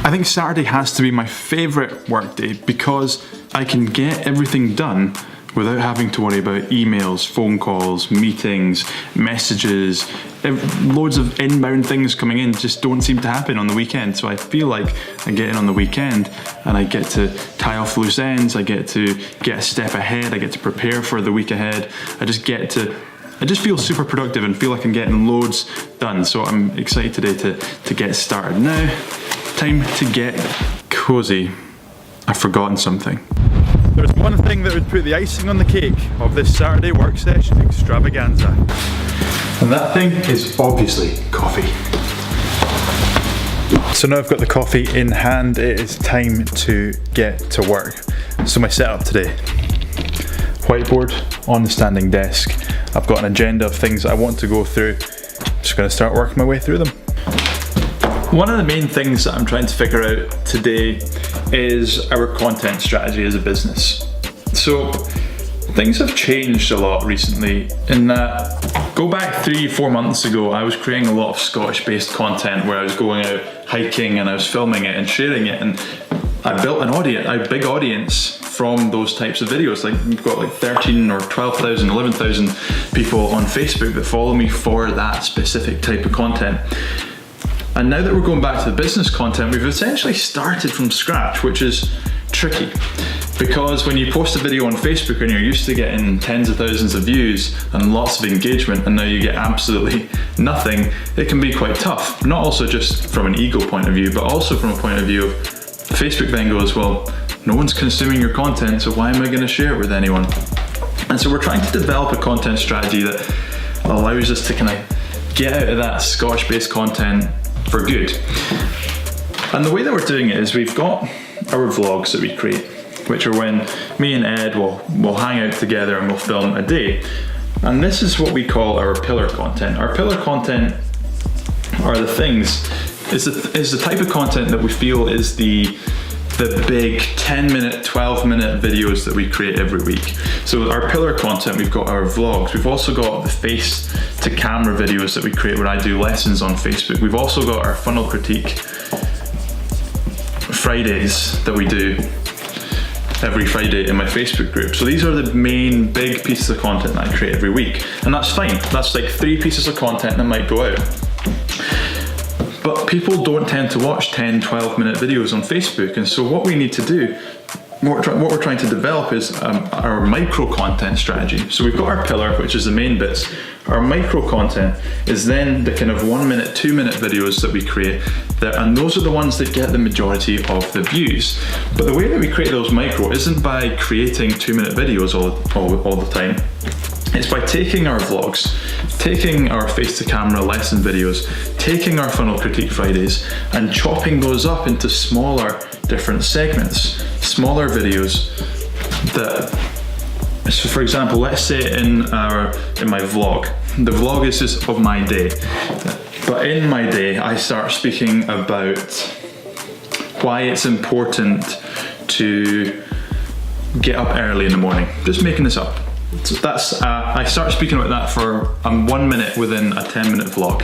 I think Saturday has to be my favourite work day because I can get everything done without having to worry about emails, phone calls, meetings, messages. Loads of inbound things coming in just don't seem to happen on the weekend. So I feel like I get in on the weekend and I get to tie off loose ends, I get to get a step ahead, I get to prepare for the week ahead. I just feel super productive and feel like I'm getting loads done. So I'm excited today to get started. Now, time to get cozy. I've forgotten something. There's one thing that would put the icing on the cake of this Saturday work session extravaganza. And that thing is obviously coffee. So now I've got the coffee in hand, it is time to get to work. So my setup today, whiteboard on the standing desk. I've got an agenda of things that I want to go through. Just gonna start working my way through them. One of the main things that I'm trying to figure out today is our content strategy as a business. So things have changed a lot recently in that, go back 3-4 months ago, I was creating a lot of Scottish-based content where I was going out hiking and I was filming it and sharing it, and I built an audience, a big audience from those types of videos. Like we've got like 13 or 12,000, 11,000 people on Facebook that follow me for that specific type of content. And now that we're going back to the business content, we've essentially started from scratch, which is tricky. Because when you post a video on Facebook and you're used to getting tens of thousands of views and lots of engagement, and now you get absolutely nothing, it can be quite tough. Not also just from an ego point of view, but also from a point of view of Facebook then goes, well, no one's consuming your content, so why am I gonna share it with anyone? And so we're trying to develop a content strategy that allows us to kind of get out of that Scottish-based content for good. And the way that we're doing it is we've got our vlogs that we create, which are when me and Ed will hang out together and we'll film a day. And this is what we call our pillar content. Our pillar content are the things, is the type of content that we feel is the big 10-minute, 12-minute videos that we create every week. So our pillar content, we've got our vlogs. We've also got the face to camera videos that we create when I do lessons on Facebook. We've also got our funnel critique Fridays that we do every Friday in my Facebook group. So these are the main big pieces of content that I create every week. And that's fine. That's like 3 pieces of content that might go out. But people don't tend to watch 10, 12-minute videos on Facebook. And so what we need to do, what we're trying to develop is our micro content strategy. So we've got our pillar, which is the main bits. Our micro content is then the kind of 1-minute, 2-minute videos that we create, and those are the ones that get the majority of the views. But the way that we create those micro isn't by creating 2-minute videos all the time. It's by taking our vlogs, taking our face-to-camera lesson videos, taking our funnel critique Fridays, and chopping those up into smaller, different segments, smaller videos that, so for example, let's say in my vlog, the vlog is just of my day, but in my day I start speaking about why it's important to get up early in the morning. Just making this up. So that's I start speaking about that for 1 minute within a 10-minute vlog.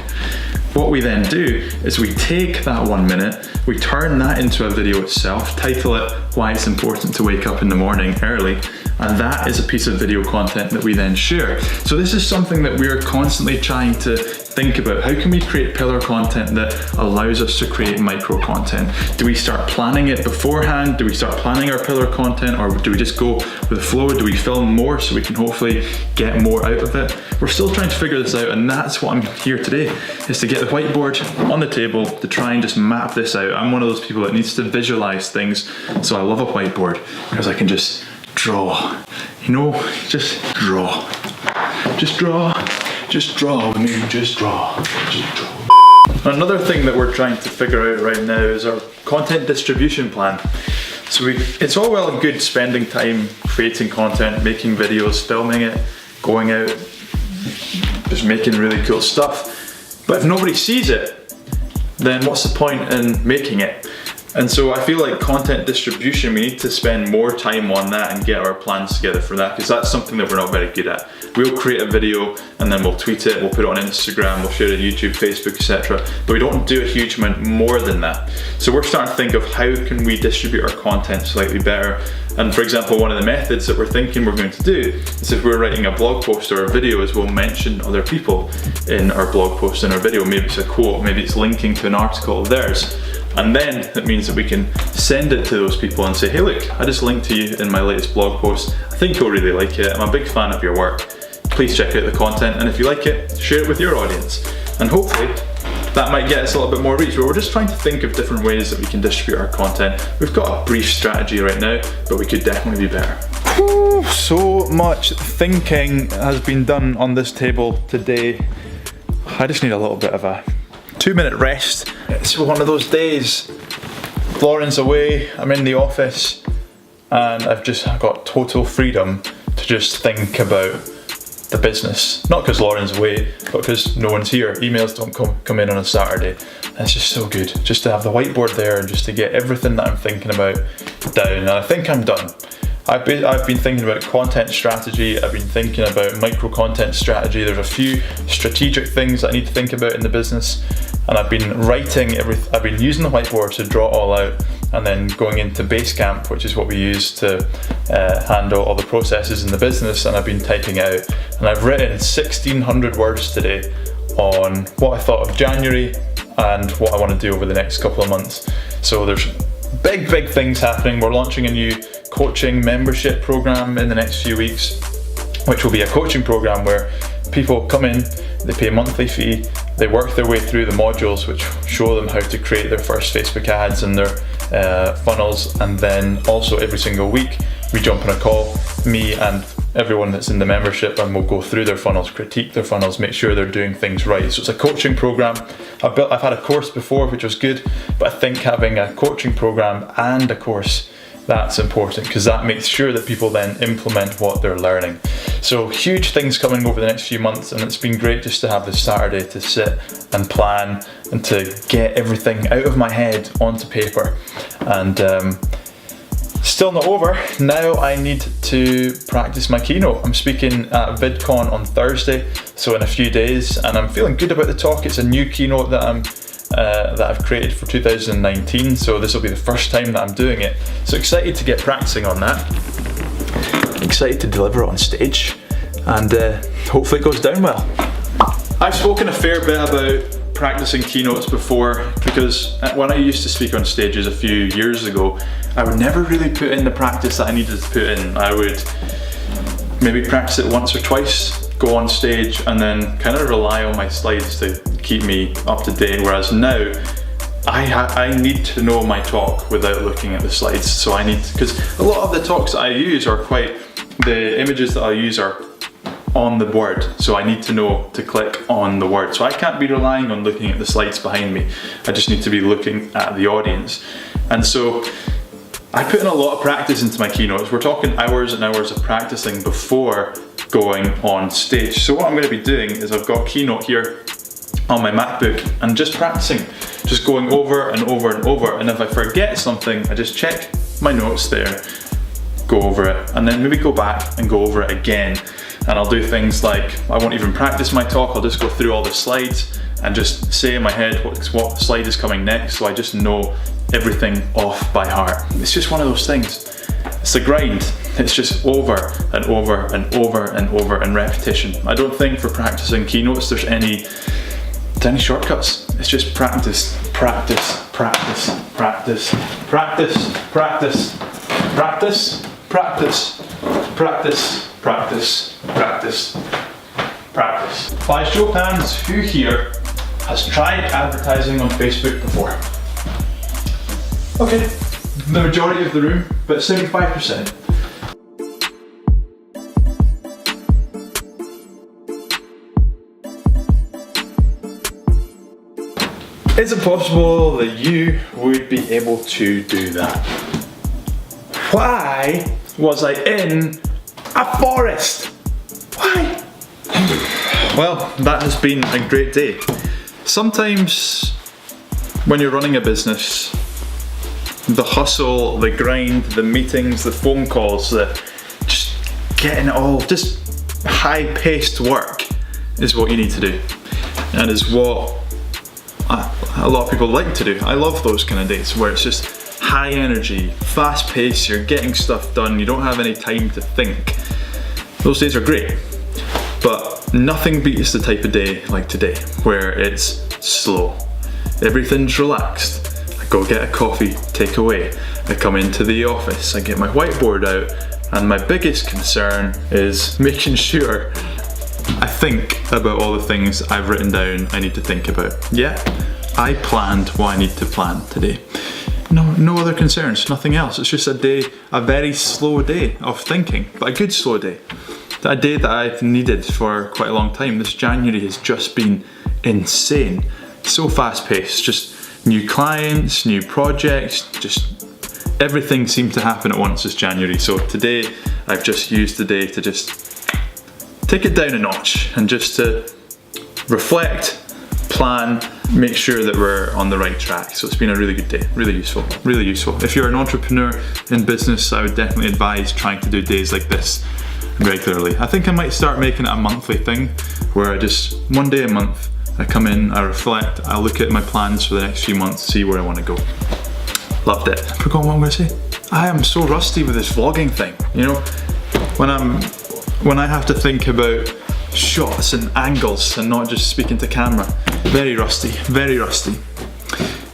What we then do is we take that 1 minute, we turn that into a video itself, title it Why It's Important to Wake Up in the Morning Early, and that is a piece of video content that we then share. So this is something that we're constantly trying to think about. How can we create pillar content that allows us to create micro content? Do we start planning it beforehand? Do we start planning our pillar content, or do we just go with the flow? Do we film more so we can hopefully get more out of it? We're still trying to figure this out, and that's what I'm here today, is to get the whiteboard on the table to try and just map this out. I'm one of those people that needs to visualize things, so I love a whiteboard because I can just draw, you know, just draw. Just draw. Just draw with me, just draw, just draw. Another thing that we're trying to figure out right now is our content distribution plan. So it's all well and good spending time creating content, making videos, filming it, going out, just making really cool stuff. But if nobody sees it, then what's the point in making it? And so I feel like content distribution, we need to spend more time on that and get our plans together for that, because that's something that we're not very good at. We'll create a video and then we'll tweet it, we'll put it on Instagram, we'll share it on YouTube, Facebook, etc. But we don't do a huge amount more than that. So we're starting to think of how can we distribute our content slightly better. And for example, one of the methods that we're thinking we're going to do is if we're writing a blog post or a video is we'll mention other people in our blog post and our video. Maybe it's a quote, maybe it's linking to an article of theirs. And then that means that we can send it to those people and say, hey look, I just linked to you in my latest blog post. I think you'll really like it. I'm a big fan of your work. Please check out the content, and if you like it, share it with your audience. And hopefully that might get us a little bit more reach. But we're just trying to think of different ways that we can distribute our content. We've got a brief strategy right now, but we could definitely be better. Whew, so much thinking has been done on this table today. I just need a little bit of a 2-minute rest. It's one of those days. Lauren's away, I'm in the office, and I've just got total freedom to just think about the business. Not because Lauren's away, but because no one's here. Emails don't come in on a Saturday. And it's just so good just to have the whiteboard there and just to get everything that I'm thinking about down. And I think I'm done. I've been thinking about content strategy, I've been thinking about micro content strategy. There's a few strategic things that I need to think about in the business, and I've been writing I've been using the whiteboard to draw it all out, and then going into Basecamp, which is what we use to handle all the processes in the business, and I've been typing out. And I've written 1,600 words today on what I thought of January and what I want to do over the next couple of months. So there's big things happening. We're launching a new coaching membership program in the next few weeks, which will be a coaching program where people come in, they pay a monthly fee, they work their way through the modules which show them how to create their first Facebook ads and their funnels, and then also every single week we jump on a call, me and everyone that's in the membership, and we'll go through their funnels, critique their funnels, make sure they're doing things right. So it's a coaching program. I've had a course before which was good, but I think having a coaching program and a course, that's important, because that makes sure that people then implement what they're learning. So huge things coming over the next few months, and it's been great just to have this Saturday to sit and plan and to get everything out of my head onto paper. And still not over. Now I need to practice my keynote. I'm speaking at VidCon on Thursday, so in a few days, and I'm feeling good about the talk. It's a new keynote that I've created for 2019, so this will be the first time that I'm doing it. So excited to get practicing on that. Excited to deliver on stage, and hopefully it goes down well. I've spoken a fair bit about practicing keynotes before, because when I used to speak on stages a few years ago, I would never really put in the practice that I needed to put in. I would maybe practice it once or twice, go on stage, and then kind of rely on my slides to keep me up to date, whereas now I need to know my talk without looking at the slides. So I need to, because a lot of the talks that I use are the images that I use are on the word, so I need to know to click on the word. So I can't be relying on looking at the slides behind me. I just need to be looking at the audience. And so I put in a lot of practice into my keynotes. We're talking hours and hours of practicing before going on stage. So what I'm going to be doing is I've got Keynote here on my MacBook and just practicing, just going over and over and over. And if I forget something, I just check my notes there, go over it, and then maybe go back and go over it again. And I'll do things like, I won't even practice my talk, I'll just go through all the slides and just say in my head what slide is coming next, so I just know everything off by heart. It's just one of those things. It's a grind. It's just over and over and over and over and repetition. I don't think for practicing keynotes there's any shortcuts. It's just practice, practice, practice, practice, practice, practice, practice, practice, practice, practice, practice, practice. By show of hands, who here has tried advertising on Facebook before? Okay, the majority of the room, but 75%. Is it possible that you would be able to do that? Why was I in a forest? Why? Well, that has been a great day. Sometimes when you're running a business, The hustle, the grind, the meetings, the phone calls, just getting it all, just high-paced work is what you need to do, and is what a lot of people like to do. I love those kind of days where it's just high energy, fast pace, you're getting stuff done, you don't have any time to think. Those days are great, but nothing beats the type of day like today where it's slow. Everything's relaxed. I go get a coffee, take away. I come into the office, I get my whiteboard out, and my biggest concern is making sure I think about all the things I've written down I need to think about. Yeah, I planned what I need to plan today. No other concerns, nothing else. It's just a day, a very slow day of thinking, but a good slow day. A day that I've needed for quite a long time. This January has just been insane. So fast paced, just new clients, new projects, just everything seemed to happen at once this January. So today, I've just used the day to just take it down a notch and just to reflect, plan, make sure that we're on the right track. So it's been a really good day, really useful, really useful. If you're an entrepreneur in business, I would definitely advise trying to do days like this regularly. I think I might start making it a monthly thing where I just, one day a month, I come in, I reflect, I look at my plans for the next few months, see where I want to go. Loved it. I forgot what I'm going to say. I am so rusty with this vlogging thing. You know, when I have to think about shots and angles and not just speaking to camera. Very rusty, very rusty.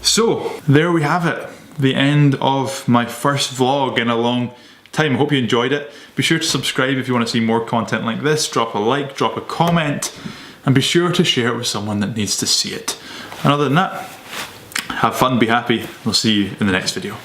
So there we have it. The end of my first vlog in a long time. I hope you enjoyed it. Be sure to subscribe if you want to see more content like this. Drop a like, drop a comment, and be sure to share it with someone that needs to see it. And other than that, have fun, be happy. We'll see you in the next video.